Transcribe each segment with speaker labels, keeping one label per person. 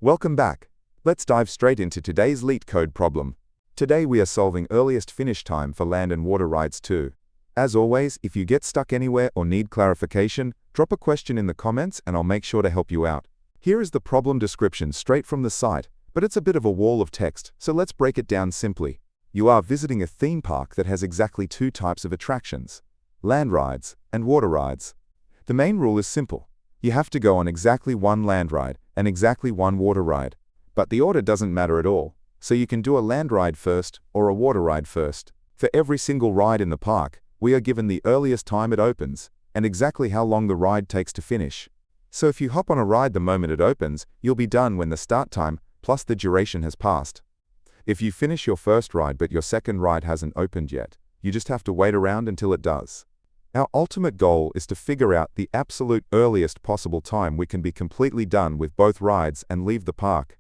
Speaker 1: Welcome back. Let's dive straight into today's Leetcode problem. Today we are solving earliest finish time for land and water rides too. As always, if you get stuck anywhere or need clarification, drop a question in the comments and I'll make sure to help you out. Here is the problem description straight from the site, but it's a bit of a wall of text, so let's break it down simply. You are visiting a theme park that has exactly two types of attractions: land rides and water rides. The main rule is simple. You have to go on exactly one land ride and exactly one water ride. But the order doesn't matter at all, so you can do a land ride first or a water ride first. For every single ride in the park, we are given the earliest time it opens and exactly how long the ride takes to finish. So if you hop on a ride the moment it opens, you'll be done when the start time plus the duration has passed. If you finish your first ride but your second ride hasn't opened yet, you just have to wait around until it does. Our ultimate goal is to figure out the absolute earliest possible time we can be completely done with both rides and leave the park.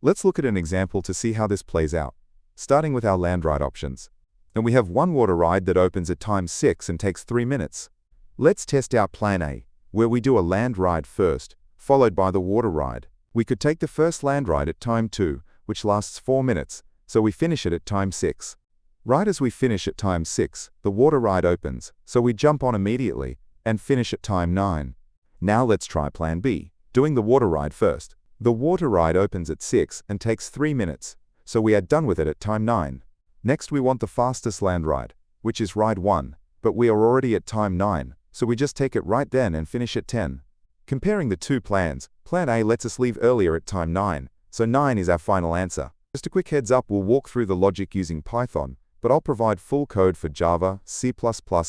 Speaker 1: Let's look at an example to see how this plays out, starting with our land ride options. And we have one water ride that opens at time 6 and takes 3 minutes. Let's test out plan A, where we do a land ride first, followed by the water ride. We could take the first land ride at time 2, which lasts 4 minutes, so we finish it at time 6. Right as we finish at time 6, the water ride opens, so we jump on immediately and finish at time 9. Now let's try plan B, doing the water ride first. The water ride opens at 6 and takes 3 minutes, so we are done with it at time 9. Next we want the fastest land ride, which is ride 1, but we are already at time 9, so we just take it right then and finish at 10. Comparing the two plans, plan A lets us leave earlier at time 9, so 9 is our final answer. Just a quick heads up, we'll walk through the logic using Python, but I'll provide full code for Java, C++,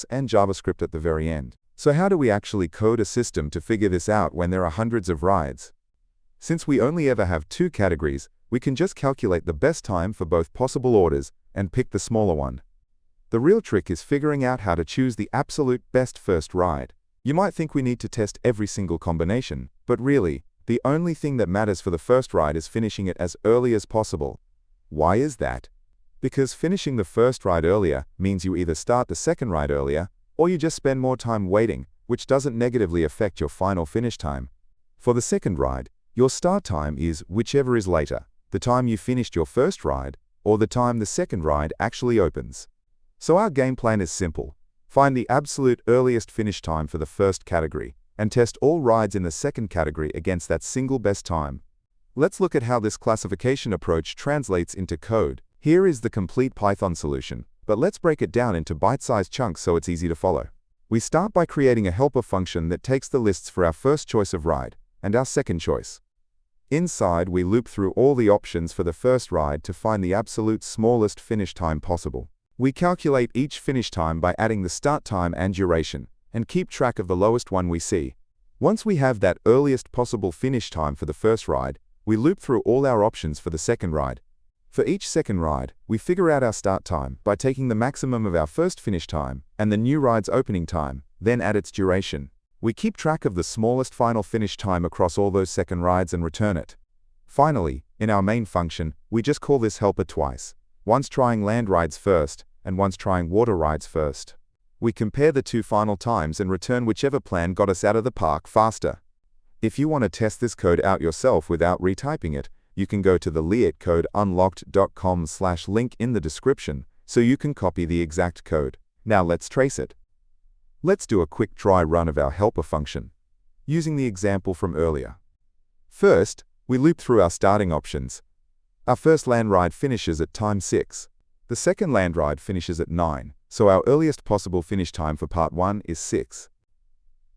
Speaker 1: and JavaScript at the very end. So how do we actually code a system to figure this out when there are hundreds of rides? Since we only ever have two categories, we can just calculate the best time for both possible orders and pick the smaller one. The real trick is figuring out how to choose the absolute best first ride. You might think we need to test every single combination, but really, the only thing that matters for the first ride is finishing it as early as possible. Why is that? Because finishing the first ride earlier means you either start the second ride earlier, or you just spend more time waiting, which doesn't negatively affect your final finish time. For the second ride, your start time is whichever is later, the time you finished your first ride, or the time the second ride actually opens. So our game plan is simple. Find the absolute earliest finish time for the first category, and test all rides in the second category against that single best time. Let's look at how this classification approach translates into code. Here is the complete Python solution, but let's break it down into bite-sized chunks so it's easy to follow. We start by creating a helper function that takes the lists for our first choice of ride and our second choice. Inside, we loop through all the options for the first ride to find the absolute smallest finish time possible. We calculate each finish time by adding the start time and duration, and keep track of the lowest one we see. Once we have that earliest possible finish time for the first ride, we loop through all our options for the second ride. For each second ride, we figure out our start time by taking the maximum of our first finish time and the new ride's opening time, then add its duration. We keep track of the smallest final finish time across all those second rides and return it. Finally, in our main function, we just call this helper twice, once trying land rides first and once trying water rides first. We compare the two final times and return whichever plan got us out of the park faster. If you want to test this code out yourself without retyping it, you can go to the leetcodeunlocked.com/link in the description so you can copy the exact code. Now let's trace it. Let's do a quick dry run of our helper function, using the example from earlier. First, we loop through our starting options. Our first land ride finishes at time 6. The second land ride finishes at 9, so our earliest possible finish time for part 1 is 6.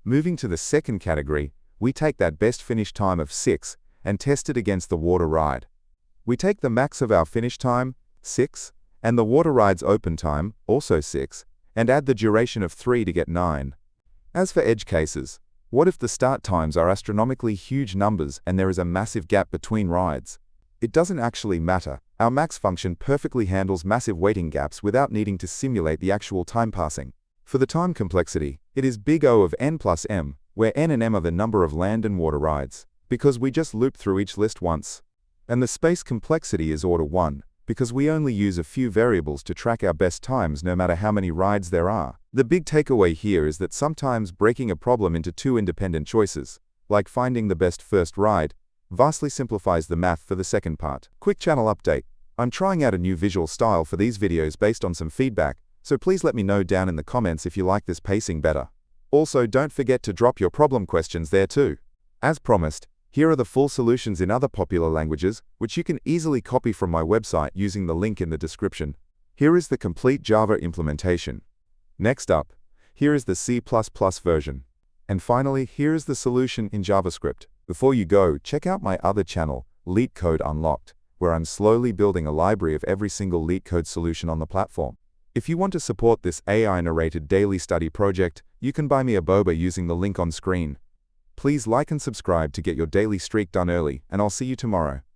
Speaker 1: Moving to the second category, we take that best finish time of 6 and test it against the water ride. We take the max of our finish time, 6, and the water ride's open time, also 6, and add the duration of 3 to get 9. As for edge cases, what if the start times are astronomically huge numbers and there is a massive gap between rides? It doesn't actually matter. Our max function perfectly handles massive waiting gaps without needing to simulate the actual time passing. For the time complexity, it is big O of n plus m, where n and m are the number of land and water rides, because we just loop through each list once. And the space complexity is order 1, because we only use a few variables to track our best times no matter how many rides there are. The big takeaway here is that sometimes breaking a problem into two independent choices, like finding the best first ride, Vastly simplifies the math for the second part. Quick channel update. I'm trying out a new visual style for these videos based on some feedback, so please let me know down in the comments if you like this pacing better. Also, don't forget to drop your problem questions there too. As promised, here are the full solutions in other popular languages, which you can easily copy from my website using the link in the description. Here is the complete Java implementation. Next up, here is the C++ version. And finally, here is the solution in JavaScript. Before you go, check out my other channel, Leetcode Unlocked, where I'm slowly building a library of every single Leetcode solution on the platform. If you want to support this AI-narrated daily study project, you can buy me a boba using the link on screen. Please like and subscribe to get your daily streak done early, and I'll see you tomorrow.